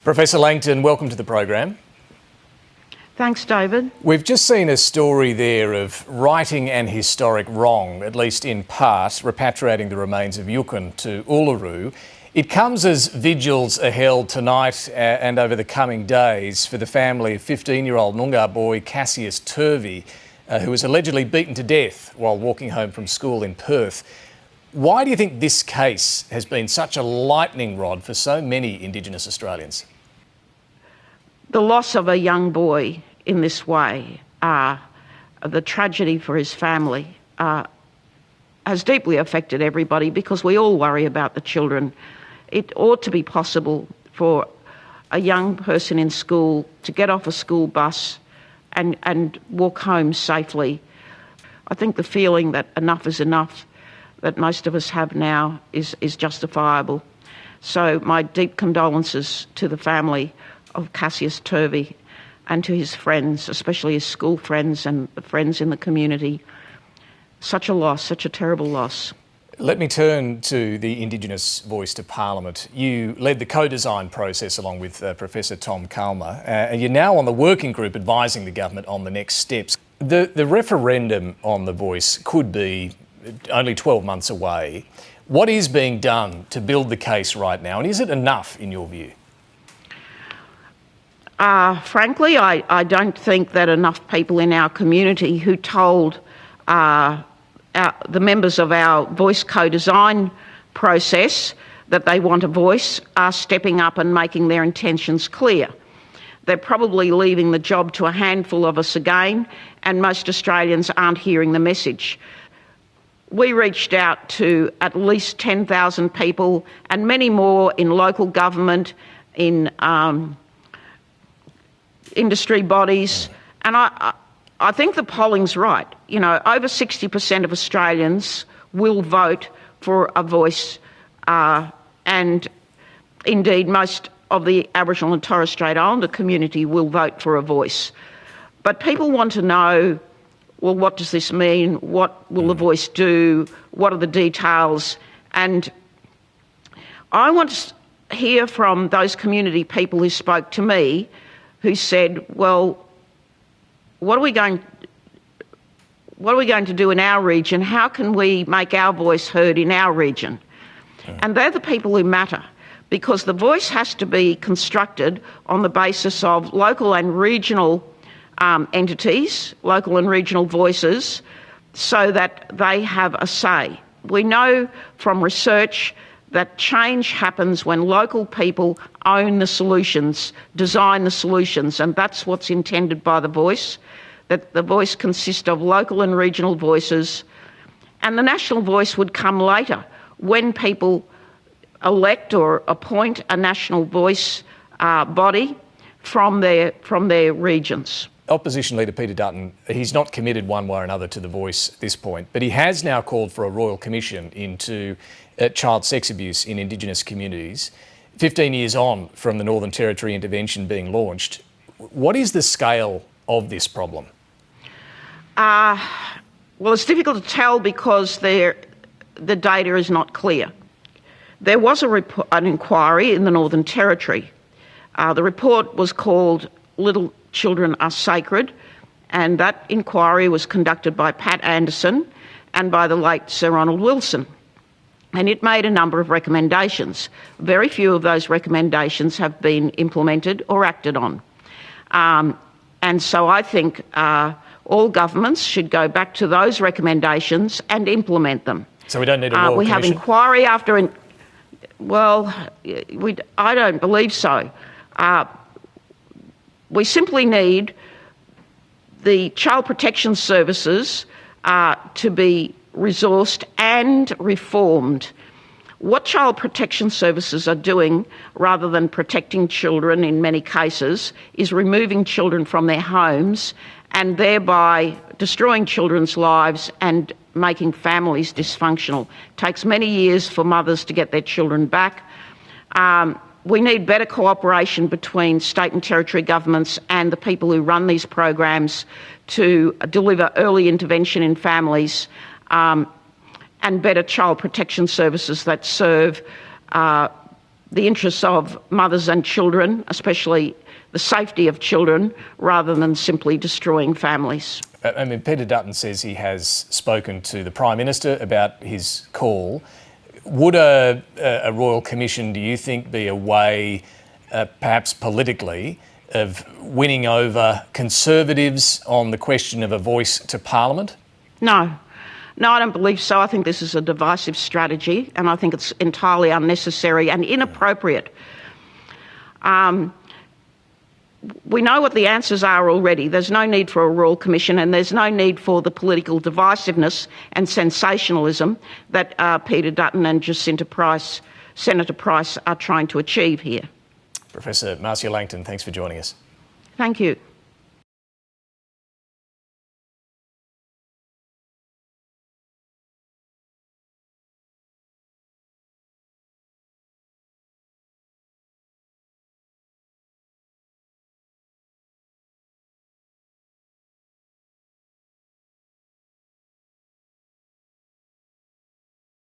Professor Langton, welcome to the program. Thanks, David. We've just seen a story there of righting an historic wrong, at least in part, repatriating the remains of Yukon to Uluru. It comes as vigils are held tonight and over the coming days for the family of 15-year-old Noongar boy Cassius Turvey, who was allegedly beaten to death while walking home from school in Perth. Why do you think this case has been such a lightning rod for so many Indigenous Australians? The loss of a young boy in this way, the tragedy for his family, has deeply affected everybody because we all worry about the children. It ought to be possible for a young person in school to get off a school bus and walk home safely. I think the feeling that enough is enough that most of us have now is justifiable. So my deep condolences to the family of Cassius Turvey and to his friends, especially his school friends and the friends in the community. Such a loss, such a terrible loss. Let me turn to the Indigenous Voice to Parliament. You led the co-design process along with Professor Tom Calma, and you're now on the working group advising the government on the next steps. The referendum on the Voice could be only 12 months away. What is being done to build the case right now, and is it enough in your view? Frankly, I don't think that enough people in our community who told the members of our Voice co-design process that they want a voice are stepping up and making their intentions clear. They're probably leaving the job to a handful of us again, and most Australians aren't hearing the message. We reached out to at least 10,000 people and many more in local government, in industry bodies, and I think the polling's right. You know, over 60% of Australians will vote for a voice, and indeed most of the Aboriginal and Torres Strait Islander community will vote for a voice. But people want to know, well, what does this mean? What will the voice do? What are the details? And I want to hear from those community people who spoke to me, who said, well, what are we going to do in our region? How can we make our voice heard in our region? And they're the people who matter, because the voice has to be constructed on the basis of local and regional entities, local and regional voices, so that they have a say. We know from research that change happens when local people own the solutions, design the solutions, and that's what's intended by the voice, that the voice consists of local and regional voices, and the national voice would come later when people elect or appoint a national voice body from their regions. Opposition Leader Peter Dutton, he's not committed one way or another to the Voice at this point, but he has now called for a royal commission into child sex abuse in Indigenous communities. 15 years on from the Northern Territory intervention being launched, what is the scale of this problem? Well, it's difficult to tell because the data is not clear. There was an inquiry in the Northern Territory. The report was called Little Children Are Sacred, and that inquiry was conducted by Pat Anderson and by the late Sir Ronald Wilson. And it made a number of recommendations. Very few of those recommendations have been implemented or acted on. And so I think all governments should go back to those recommendations and implement them. So we don't need a royal commission? We have inquiry after... I don't believe so. We simply need the child protection services to be resourced and reformed. What child protection services are doing, rather than protecting children in many cases, is removing children from their homes and thereby destroying children's lives and making families dysfunctional. It takes many years for mothers to get their children back. We need better cooperation between state and territory governments and the people who run these programs to deliver early intervention in families, and better child protection services that serve the interests of mothers and children, especially the safety of children, rather than simply destroying families. I mean, Peter Dutton says he has spoken to the Prime Minister about his call. Would a Royal Commission, do you think, be a way, perhaps politically, of winning over Conservatives on the question of a voice to Parliament? No. No, I don't believe so. I think this is a divisive strategy, and I think it's entirely unnecessary and inappropriate. We know what the answers are already. There's no need for a Royal Commission, and there's no need for the political divisiveness and sensationalism that Peter Dutton and Senator Price are trying to achieve here. Professor Marcia Langton, thanks for joining us. Thank you.